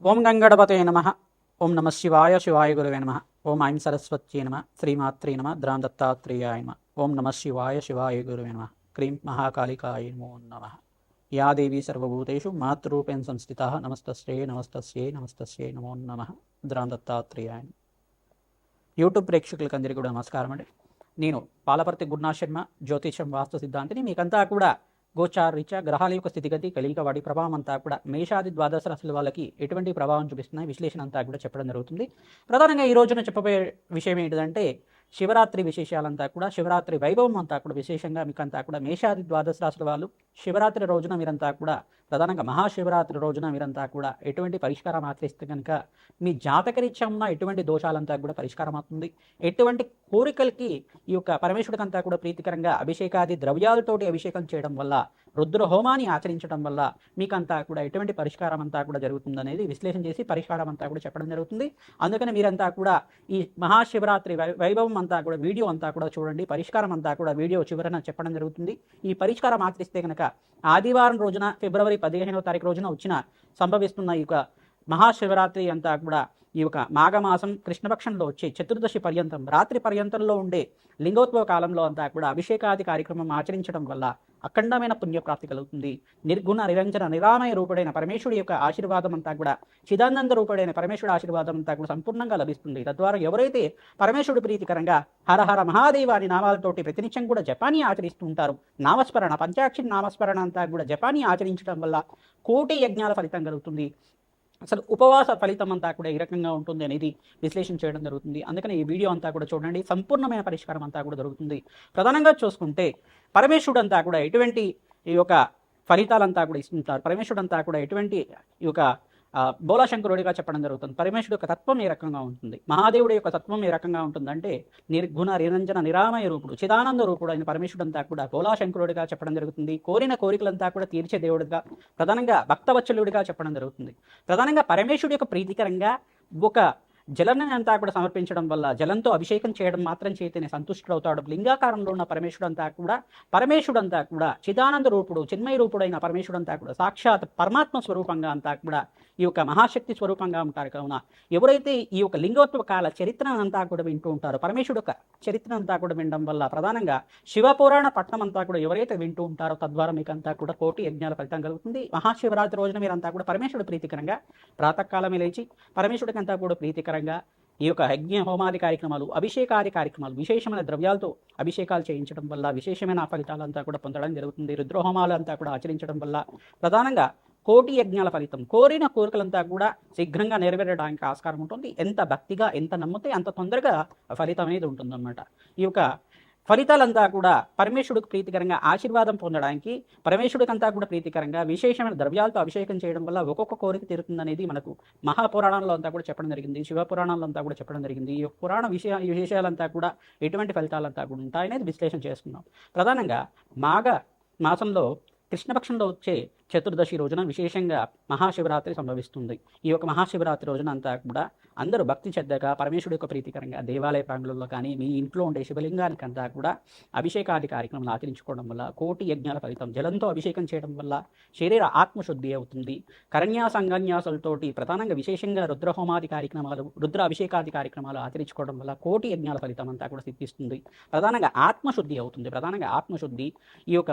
ఓం గంగణపతే నమ. ఓం నమ శివాయ శివాయ గురువే నమ. ఓం ఐం సరస్వత్యై నమ. శ్రీమాత్రే నమ. ద్రాం దత్తాత్రేయాయ నమ. ఓం నమ శివాయ శివాయ గురువే నమ. క్రీం మహాకాళికాయ నమో నమ. యా దేవీ సర్వభూతేషు మాతృరూపేణ సంస్థితా నమస్తస్యై నమస్తస్యై నమస్తస్యై నమో నమ. ద్రాం దత్తాత్రేయాయ. యూట్యూబ్ ప్రేక్షకులకు అందరికీ కూడా నమస్కారం అండి. నేను పాలపర్తి గురునాథ్ శర్మ, జ్యోతిషం వాస్తు సిద్ధాంతిని. మీకంతా కూడా గోచారీత్యా గ్రహాల యొక్క స్థితిగతి, కలియిక, వాటి ప్రభావం అంతా కూడా మేషాది ద్వాదశ రాశుల వాళ్ళకి ఎటువంటి ప్రభావం చూపిస్తున్నాయి, విశ్లేషణ అంతా కూడా చెప్పడం జరుగుతుంది. ప్రధానంగా ఈ రోజున చెప్పబోయే విషయం ఏంటిదంటే శివరాత్రి విశేషాలంతా కూడా, శివరాత్రి వైభవం అంతా కూడా విశేషంగా మీకంతా కూడా మేషాది ద్వాదశ రాశుల వాళ్ళు శివరాత్రి రోజున మీరంతా కూడా, ప్రధానంగా మహాశివరాత్రి రోజున మీరంతా కూడా ఎటువంటి పరిష్కారం ఆచరిస్తే కనుక మీ జాతకరీత్యా ఉన్న ఎటువంటి దోషాలంతా కూడా పరిష్కారం అవుతుంది. ఎటువంటి కోరికలకి ఈ యొక్క పరమేశ్వరుడికంతా కూడా ప్రీతికరంగా అభిషేకాది ద్రవ్యాలతోటి అభిషేకం చేయడం వల్ల, రుద్ర హోమాన్ని ఆచరించడం వల్ల మీకంతా కూడా ఎటువంటి పరిష్కారం అంతా కూడా జరుగుతుందనేది విశ్లేషణ చేసి పరిష్కారం అంతా కూడా చెప్పడం జరుగుతుంది. అందుకని మీరంతా కూడా ఈ మహాశివరాత్రి వైభవం అంతా కూడా వీడియో అంతా కూడా చూడండి. పరిష్కారం అంతా కూడా వీడియో చివరన చెప్పడం జరుగుతుంది. ఈ పరిష్కారం ఆచరిస్తే కనుక ఆదివారం రోజున ఫిబ్రవరి 15వ తారీఖు రోజున సంభవిస్తున్న ఈ యొక్క మహాశివరాత్రి అంతా కూడా ఈ యొక్క మాఘమాసం కృష్ణపక్షంలో వచ్చే చతుర్దశి పర్యంతం, రాత్రి పర్యంతంలో ఉండే లింగోద్భవ కాలంలో అంతా కూడా అభిషేకాది కార్యక్రమం ఆచరించడం వల్ల అఖండమైన పుణ్యప్రాప్తి కలుగుతుంది. నిర్గుణ నిరంజన నిరామయ రూపుడైన పరమేశ్వరుడి యొక్క ఆశీర్వాదం అంతా కూడా, చిదానంద రూపుడైన పరమేశ్వరుడి ఆశీర్వాదం అంతా కూడా సంపూర్ణంగా లభిస్తుంది. తద్వారా ఎవరైతే పరమేశ్వరుడు ప్రీతికరంగా హర హర మహాదేవ అని నామాలతోటి ప్రతినిత్యం కూడా జపానీ ఆచరిస్తూ ఉంటారు, నామస్మరణ పంచాక్షరి నామస్మరణ అంతా కూడా జపానీ ఆచరించడం వల్ల కోటి యజ్ఞాల ఫలితం కలుగుతుంది. అసలు ఉపవాస ఫలితం అంతా కూడా ఏ రకంగా ఉంటుంది అనేది విశ్లేషణ చేయడం జరుగుతుంది. అందుకని ఈ వీడియో అంతా కూడా చూడండి. సంపూర్ణమైన పరిష్కారం అంతా కూడా దొరుకుతుంది. ప్రధానంగా చూసుకుంటే పరమేశ్వరుడు అంతా కూడా ఎటువంటి ఈ యొక్క ఫలితాలంతా కూడా ఇస్తుంటారు. పరమేశ్వరుడు అంతా కూడా ఎటువంటి ఈ యొక్క బోలాశంకరుడిగా చెప్పడం జరుగుతుంది. పరమేశ్వరుడు యొక్క తత్వం ఏ రకంగా ఉంటుంది, మహాదేవుడి యొక్క తత్వం ఏ రకంగా ఉంటుందంటే నిర్గుణ నిరంజన నిరామయ రూపుడు, చిదానంద రూపుడు అయిన పరమేశ్వరుడు అంతా కూడా బోలాశంకరుడిగా చెప్పడం జరుగుతుంది. కోరిన కోరికలంతా కూడా తీర్చే దేవుడిగా, ప్రధానంగా భక్తవత్సలుడిగా చెప్పడం జరుగుతుంది. ప్రధానంగా పరమేశ్వరుడు యొక్క ప్రీతికరంగా ఒక జలాన్ని అంతా కూడా సమర్పించడం వల్ల, జలంతో అభిషేకం చేయడం మాత్రం చేతనే సంతుష్టుడవుతాడు. లింగాకారంలో ఉన్న పరమేశ్వరుడు అంతా కూడా చిదానంద రూపుడు, చిన్మయ రూపుడైన పరమేశ్వరుడు అంతా కూడా సాక్షాత్ పరమాత్మ స్వరూపంగా అంతా కూడా ఈ యొక్క మహాశక్తి స్వరూపంగా ఉంటారు. కావున ఎవరైతే ఈ యొక్క లింగోత్సవ కాల చరిత్రను అంతా కూడా వింటూ ఉంటారో, పరమేశ్వరుడు యొక్క చరిత్ర అంతా కూడా వినడం వల్ల, ప్రధానంగా శివపురాణ పట్టణం అంతా కూడా ఎవరైతే వింటూ ఉంటారో తద్వారా మీకు అంతా కూడా కోటి యజ్ఞాల ఫలితం కలుగుతుంది. మహాశివరాత్రి రోజున మీరంతా కూడా పరమేశ్వరుడు ప్రీతికరంగా ప్రాతకాలమే లేచి పరమేశ్వరుడికి అంతా కూడా ప్రీతికరంగా ఈ యొక్క యజ్ఞ హోమాది కార్యక్రమాలు, అభిషేకాది కార్యక్రమాలు, విశేషమైన ద్రవ్యాలతో అభిషేకాలు చేయించడం వల్ల విశేషమైన ఫలితాలంతా కూడా పొందడం జరుగుతుంది. రుద్రహోమాలు అంతా కూడా ఆచరించడం వల్ల ప్రధానంగా కోటి యజ్ఞాల ఫలితం, కోరిన కోరికలంతా కూడా శీఘ్రంగా నెరవేరడానికి ఆస్కారం ఉంటుంది. ఎంత భక్తిగా, ఎంత నమ్మితే అంత తొందరగా ఫలితం అనేది ఉంటుందన్నమాట. ఈ యొక్క ఫలితాలంతా కూడా పరమేశ్వరుడికి ప్రీతికరంగా ఆశీర్వాదం పొందడానికి, పరమేశ్వరుడికంతా కూడా ప్రీతికరంగా విశేషమైన ద్రవ్యాలతో అభిషేకం చేయడం వల్ల ఒక్కొక్క కోరిక తీరుతుందనేది మనకు మహాపురాణంలో అంతా కూడా చెప్పడం జరిగింది, శివపురాణంలో అంతా కూడా చెప్పడం జరిగింది. ఈ పురాణ విశేషాలంతా కూడా ఎటువంటి ఫలితాలంతా కూడా ఉంటాయనేది విశ్లేషణ చేసుకున్నాం. ప్రధానంగా మాఘ మాసంలో కృష్ణపక్షంలో వచ్చే చతుర్దశి రోజున విశేషంగా మహాశివరాత్రి సంభవిస్తుంది. ఈ యొక్క మహాశివరాత్రి రోజున అంతా కూడా అందరూ భక్తి శ్రద్ధగా పరమేశ్వరుడు యొక్క ప్రీతికరంగా దేవాలయ ప్రాంగణంలో కానీ, మీ ఇంట్లో ఉండే శివలింగానికి అంతా కూడా అభిషేకాది కార్యక్రమాలు ఆచరించుకోవడం వల్ల కోటి యజ్ఞాల ఫలితం, జలంతో అభిషేకం చేయడం వల్ల శరీర ఆత్మశుద్ధి అవుతుంది. కరణ్యాస అంగన్యాసాలతోటి ప్రధానంగా విశేషంగా రుద్రహోమాది కార్యక్రమాలు, రుద్ర అభిషేకాది కార్యక్రమాలు ఆచరించుకోవడం వల్ల కోటి యజ్ఞాల ఫలితం అంతా కూడా సిద్ధిస్తుంది. ప్రధానంగా ఆత్మశుద్ధి అవుతుంది. ప్రధానంగా ఆత్మశుద్ధి ఈ యొక్క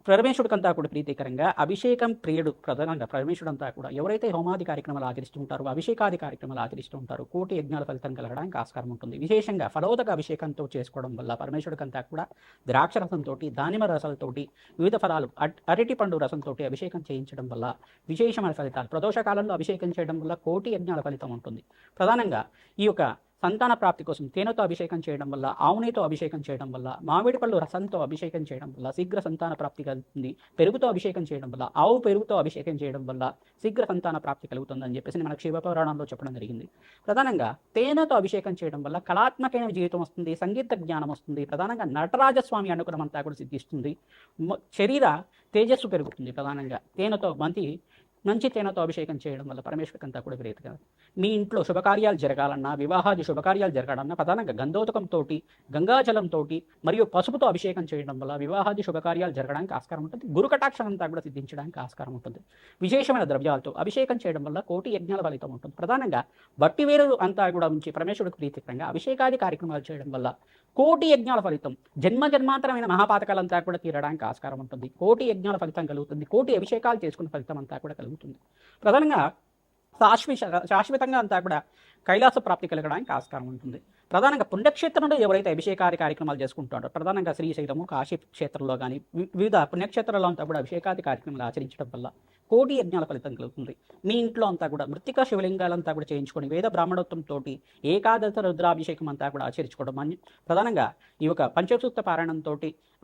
పరమేశ్వరుడికంతా కూడా ప్రీతికరంగా అభిషేకం ప్రియుడు, ప్రధానంగా పరమేశ్వరుడు అంతా కూడా ఎవరైతే హోమాది కార్యక్రమాలు ఆచరిస్తూ ఉంటారో, అభిషేకాది కార్యక్రమాలు ఆచరిస్తూ ఉంటారో కోటి యజ్ఞాల ఫలితం కలగడానికి ఆస్కారం ఉంటుంది. విశేషంగా ఫలోదక అభిషేకంతో చేసుకోవడం వల్ల పరమేశ్వరుడికంతా కూడా ద్రాక్ష రసంతో, దానిమ రసాలతోటి, వివిధ ఫలాలు, అరటి పండు రసంతో అభిషేకం చేయించడం వల్ల విశేషమైన ఫలితాలు, ప్రదోష కాలంలో అభిషేకం చేయడం వల్ల కోటి యజ్ఞాల ఫలితం ఉంటుంది. ప్రధానంగా ఈ యొక్క సంతాన ప్రాప్తి కోసం తేనెతో అభిషేకం చేయడం వల్ల, ఆవునేతో అభిషేకం చేయడం వల్ల, మామిడి పళ్ళు రసంతో అభిషేకం చేయడం వల్ల శీఘ్ర సంతాన ప్రాప్తి కలుగుతుంది. పెరుగుతో అభిషేకం చేయడం వల్ల, ఆవు పెరుగుతో అభిషేకం చేయడం వల్ల శీఘ్ర సంతాన ప్రాప్తి కలుగుతుందని చెప్పేసి మనకు శివపురాణంలో చెప్పడం జరిగింది. ప్రధానంగా తేనెతో అభిషేకం చేయడం వల్ల కళాత్మకమైన జీవితం వస్తుంది, సంగీత జ్ఞానం వస్తుంది. ప్రధానంగా నటరాజస్వామి అనుగ్రహం అంతా కూడా సిద్ధిస్తుంది. శరీర తేజస్సు పెరుగుతుంది. ప్రధానంగా తేనెతో మంచి మంచి తేనెతో అభిషేకం చేయడం వల్ల పరమేశ్వరికి అంతా కూడా ప్రీతిగా మీ ఇంట్లో శుభకార్యాలు జరగాలన్నా, వివాహాది శుభకార్యాలు జరగాలన్నా ప్రధానంగా గంధోదకంతో, గంగాజలంతో మరియు పసుపుతో అభిషేకం చేయడం వల్ల వివాహాది శుభకార్యాలు జరగడానికి ఆస్కారం ఉంటుంది. గురు కటాక్షం అంతా కూడా సిద్ధించడానికి ఆస్కారం ఉంటుంది. విశేషమైన ద్రవ్యాలతో అభిషేకం చేయడం వల్ల కోటి యజ్ఞాల ఫలితం ఉంటుంది. ప్రధానంగా బట్టివేరు అంతా కూడా ఉంచి పరమేశ్వరుడికి ప్రీతికరంగా అభిషేకాది కార్యక్రమాలు చేయడం వల్ల కోటి యజ్ఞాల ఫలితం, జన్మ జన్మాంతరమైన మహాపాతకాలంతా కూడా తీరడానికి ఆస్కారం ఉంటుంది. కోటి యజ్ఞాల ఫలితం కలుగుతుంది. కోటి అభిషేకాలు చేసుకున్న ఫలితం అంతా కూడా కలుగుతుంది. ప్రధానంగా శాశ్వతంగా అంతా కూడా కైలాస ప్రాప్తి కలగడానికి ఆస్కారం ఉంటుంది. ప్రధానంగా పుణ్యక్షేత్రంలో ఎవరైతే అభిషేకాది కార్యక్రమాలు చేసుకుంటారో, ప్రధానంగా శ్రీశైలము, కాశీ క్షేత్రంలో కానీ వివిధ పుణ్యక్షేత్రాల్లో అంతా కూడా అభిషేకాది కార్యక్రమాలు ఆచరించడం వల్ల కోటి యజ్ఞాల ఫలితం కలుగుతుంది. మీ ఇంట్లో అంతా కూడా మృతికా శివలింగాలంతా కూడా చేయించుకొని వేద బ్రాహ్మణోత్వంతో ఏకాదశ రుద్రాభిషేకం అంతా కూడా ఆచరించుకోవడం, ప్రధానంగా ఈ యొక్క పంచసూక్త పారాయణంతో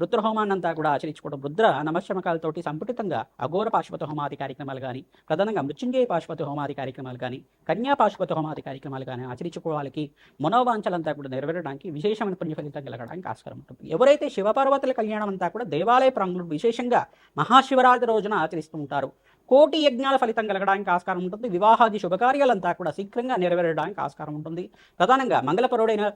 రుద్రహోమాన్ని అంతా కూడా ఆచరించుకోవడం, రుద్ర నమశమకాలతోటి సంపుటితంగా అఘోర పాశుపత హోమాది కార్యక్రమాలు కానీ, ప్రధానంగా మృత్యుంజయ పాశుపత హోమాది కార్యక్రమాలు కానీ, కన్యా పాశుపత హోమాది కార్యక్రమాలు కానీ ఆచరించుకోవాలకి మనోవాంఛలంతా కూడా నెరవేరడానికి విశేషమైన పుణ్య ఫలితం కలగడానికి ఆస్కారం ఉంటుంది. ఎవరైతే శివపార్వతుల కళ్యాణం అంతా కూడా దేవాలయ ప్రాంగణంలో విశేషంగా మహాశివరాత్రి రోజున ఆచరిస్తూ ఉంటారు, కోటి యజ్ఞాల ఫలితం కలగడానికి ఆస్కారం ఉంటుంది. వివాహాది శుభకార్యాలంతా కూడా శీఘ్రంగా నెరవేరడానికి ఆస్కారం ఉంటుంది. ప్రధానంగా మంగళపరుడైన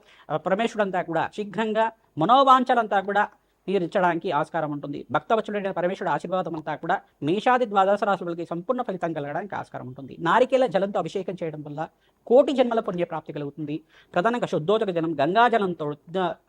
పరమేశ్వరుడంతా కూడా శీఘ్రంగా మనోవాంఛలంతా కూడా తీర్చడానికి ఆస్కారం ఉంటుంది. భక్తవత్సలుడైన పరమేశ్వరుడు ఆశీర్వాదం అంతా కూడా మేషాది ద్వాదశ రాశులకి సంపూర్ణ ఫలితం కలగడానికి ఆస్కారం ఉంటుంది. నారికేల జలంతో అభిషేకం చేయడం వల్ల కోటి జన్మల పుణ్యప్రాప్తి కలుగుతుంది. ప్రధానంగా శుద్ధోదక జలం గంగాజలంతో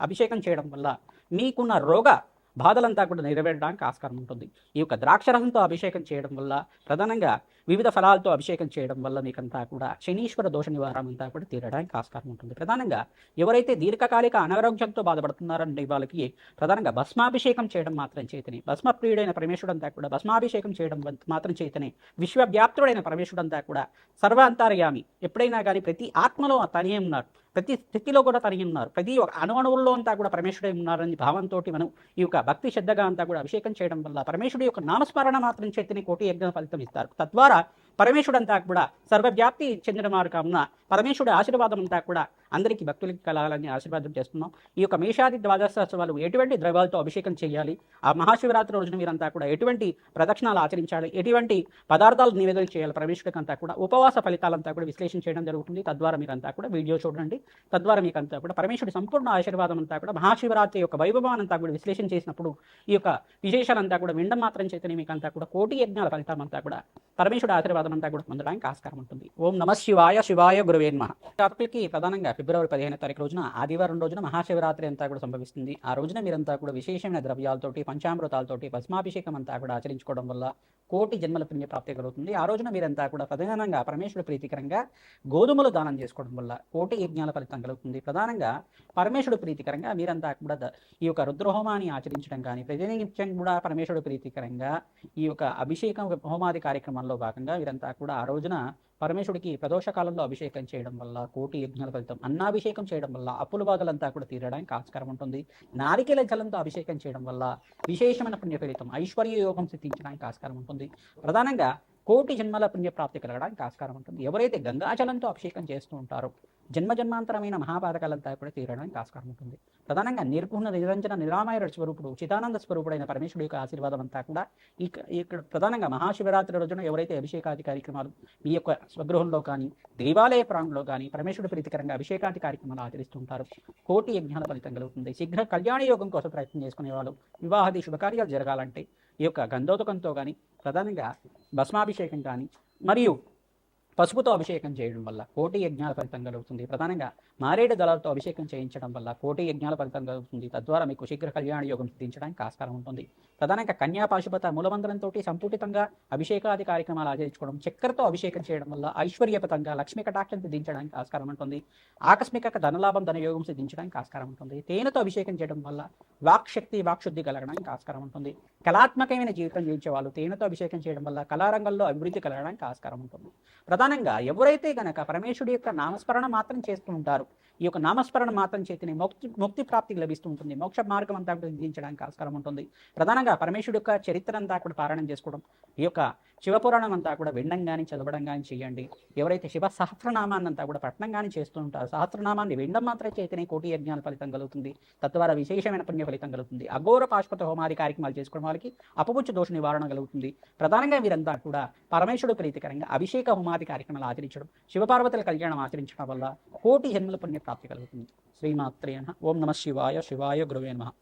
అభిషేకం చేయడం వల్ల మీకున్న రోగ బాధలంతా కూడా నెరవేరడానికి ఆస్కారం ఉంటుంది. ఈ యొక్క ద్రాక్షరసంతో అభిషేకం చేయడం వల్ల, ప్రధానంగా వివిధ ఫలాలతో అభిషేకం చేయడం వల్ల మీకంతా కూడా శనీశ్వర దోష నివారణ అంతా కూడా తీరడానికి ఆస్కారం ఉంటుంది. ప్రధానంగా ఎవరైతే దీర్ఘకాలిక అనారోగ్యంతో బాధపడుతున్నారంటే వాళ్ళకి ప్రధానంగా భస్మాభిషేకం చేయడం మాత్రం చేతనే, భస్మప్రియుడైన పరమేశ్వరుడంతా కూడా భస్మాభిషేకం చేయడం మాత్రం చేతనే విశ్వవ్యాప్తుడైన పరమేశ్వరుడంతా కూడా సర్వాంతర్యామి, ఎప్పుడైనా కానీ ప్రతి ఆత్మలో తనే ఉన్నారు, ప్రతి స్థితిలో కూడా తనిగి ఉన్నారు, ప్రతి ఒక్క అణువణువుల్లో అంతా కూడా పరమేశ్వరుడే ఉన్నారని భావంతో మనం ఈ యొక్క భక్తి శ్రద్ధగా అంతా కూడా అభిషేకం చేయడం వల్ల పరమేశ్వరుడు యొక్క నామస్మరణ మాత్రం చేతిని కోటి యజ్ఞ ఫలితం ఇస్తారు. తద్వారా పరమేశ్వరుడు అంతా కూడా సర్వవ్యాప్తి చెందిన వారు కావున పరమేశ్వరుడు ఆశీర్వాదం అంతా కూడా అందరికీ భక్తులకి కలగాలని ఆశీర్వాదం చేస్తున్నాం. ఈ యొక్క మేషాది ద్వాదశోత్సవాలు ఎటువంటి ద్రవ్యాలతో అభిషేకం చేయాలి, ఆ మహాశివరాత్రి రోజున మీరంతా కూడా ఎటువంటి ప్రదక్షిణాలు ఆచరించాలి, ఎటువంటి పదార్థాలు నివేదన చేయాలి, పరమేశ్వరుడికి అంతా కూడా ఉపవాస ఫలితాలంతా కూడా విశ్లేషణ చేయడం జరుగుతుంది. తద్వారా మీరంతా కూడా వీడియో చూడండి. తద్వారా మీకు అంతా కూడా పరమేశ్వరుడి సంపూర్ణ ఆశీర్వాదం అంతా కూడా మహాశివరాత్రి యొక్క వైభవాన్ని అంతా కూడా విశ్లేషణ చేసినప్పుడు ఈ యొక్క విశేషాలంతా కూడా వినడం మాత్రం చేతనే మీకు అంతా కూడా కోటి యజ్ఞాల ఫలితం అంతా కూడా పరమేశ్వరుడు ఆశీర్వాదం అంతా కూడా పొందడానికి ఆస్కారం ఉంటుంది. ఓం నమ శివాయ, శివాయ గురువే నమః. జాతకులకి ప్రధానంగా ఫిబ్రవరి 15వ తారీఖు రోజున ఆదివారం రోజున మహాశివరాత్రి అంతా కూడా సంభవిస్తుంది. ఆ రోజున మీరంతా కూడా విశేషమైన ద్రవ్యాలతోటి, పంచామృతాలతోటి భస్మాభిషేకం అంతా కూడా ఆచరించుకోవడం వల్ల కోటి జన్మల పుణ్య ప్రాప్తి కలుగుతుంది. ఆ రోజున మీరంతా కూడా ప్రధానంగా పరమేశ్వరుడు ప్రీతికరంగా గోధుమలు దానం చేసుకోవడం వల్ల కోటి యజ్ఞాల ఫలితం కలుగుతుంది. ప్రధానంగా పరమేశ్వరుడు ప్రీతికరంగా మీరంతా కూడా ఈ యొక్క రుద్రహోమాన్ని ఆచరించడం కానీ, ప్రతినిత్యం కూడా పరమేశ్వరుడు ప్రీతికరంగా ఈ యొక్క అభిషేకం హోమాది కార్యక్రమాల్లో భాగంగా వీరంతా కూడా ఆ రోజున పరమేశ్వరుడికి ప్రదోషకాలంలో అభిషేకం చేయడం వల్ల కోటి యజ్ఞాల ఫలితం, అన్నాభిషేకం చేయడం వల్ల అప్పుల బాధలంతా కూడా తీరడానికి ఆస్కారం ఉంటుంది. నారికేల జలంతో అభిషేకం చేయడం వల్ల విశేషమైన పుణ్య ఫలితం, ఐశ్వర్య యోగం సిద్ధించడానికి ఆస్కారం ఉంటుంది. ప్రధానంగా కోటి జన్మల పుణ్యప్రాప్తి కలగడానికి ఆస్కారం ఉంటుంది. ఎవరైతే గంగాజలంతో అభిషేకం చేస్తూ ఉంటారో జన్మజన్మాంతరమైన మహాపాతకాలంతా కూడా తీరడానికి ఆస్కారం ఉంటుంది. ప్రధానంగా నిర్గుణ నిరంజన నిరామయ స్వరూపుడు చిదానంద స్వరూపుడైన పరమేశ్వరుడు యొక్క ఆశీర్వాదం అంతా కూడా ఇక్కడ ప్రధానంగా మహాశివరాత్రి రోజున ఎవరైతే అభిషేకాది కార్యక్రమాలు మీ యొక్క స్వగృహంలో కానీ, దేవాలయ ప్రాంగంలో కానీ పరమేశ్వరుడు ప్రీతికరంగా అభిషేకాది కార్యక్రమాలు ఆచరిస్తుంటారు, కోటి యజ్ఞాల ఫలితం కలుగుతుంది. శీఘ్ర కళ్యాణ యోగం కోసం ప్రయత్నం చేసుకునే వాళ్ళు, వివాహాది శుభకార్యాలు జరగాలంటే ఈ యొక్క గంధోదకంతో కానీ, ప్రధానంగా భస్మాభిషేకం కానీ మరియు పసుపుతో అభిషేకం చేయడం వల్ల కోటి యజ్ఞాల ఫలితం కలుగుతుంది. ప్రధానంగా మారేడు దళాలతో అభిషేకం చేయించడం వల్ల కోటి యజ్ఞాల ఫలితం కలుగుతుంది. తద్వారా మీకు శీఘ్ర కళ్యాణ యోగం సిద్ధించడానికి ఆస్కారం ఉంటుంది. ప్రధానంగా కన్యా పాశుపత మూలమంత్రంతో సంపుటితంగా అభిషేకాది కార్యక్రమాలు ఆచరించుకోవడం, చక్కెరతో అభిషేకం చేయడం వల్ల ఐశ్వర్యపతంగా లక్ష్మీ కటాక్షం సిద్ధించడానికి ఆస్కారం ఉంటుంది. ఆకస్మిక ధనలాభం, ధనయోగం సిద్ధించడానికి ఆస్కారం ఉంటుంది. తేనెతో అభిషేకం చేయడం వల్ల వాక్శక్తి, వాక్శుద్ధి కలగడానికి ఆస్కారం ఉంటుంది. కళాత్మకమైన జీవితం జీవించే వాళ్ళు తేనెతో అభిషేకం చేయడం వల్ల కళారంగంలో అభివృద్ధి కలగడానికి ఆస్కారం ఉంటుంది. ప్రధాన ప్రధానంగా ఎవరైతే గనక పరమేశ్వరుడి యొక్క నామస్మరణ మాత్రం చేస్తూ ఉంటారు, ఈ యొక్క నామస్మరణ మాత్రం చేతిని ముక్తి ప్రాప్తికి లభిస్తూ ఉంటుంది, మోక్ష మార్గం అంతా కూడా విధించడానికి ఆస్కారం ఉంటుంది. ప్రధానంగా పరమేశ్వరుడు యొక్క చరిత్ర అంతా కూడా పారాయణం చేసుకోవడం, ఈ యొక్క శివపురాణం అంతా కూడా వినడం కానీ చదవడం కానీ చేయండి. ఎవరైతే శివ సహస్రనామాన్ని అంతా కూడా పఠనం కానీ చేస్తూ ఉంటారు, సహస్రనామాన్ని వినడం మాత్రం చేతిని కోటి యజ్ఞాల ఫలితం కలుగుతుంది, తద్వారా విశేషమైన పుణ్య ఫలితం కలుగుతుంది. అఘోర పాశుపత హోమాది కార్యక్రమాలు చేసుకోవడం వాళ్ళకి అపపుచ్చ దోష నివారణ కలుగుతుంది. ప్రధానంగా వీరంతా కూడా పరమేశ్వరుడు ప్రీతికరంగా అభిషేక హోమాది కార్యక్రమాలు ఆచరించడం, శివపార్వతుల కళ్యాణం ఆచరించడం వల్ల కోటి జన్మల పుణ్య ప్రాప్తి కలుగుతుంది. శ్రీమాత్రే నమః. ఓం నమః శివాయ. శివాయ గురువే నమః.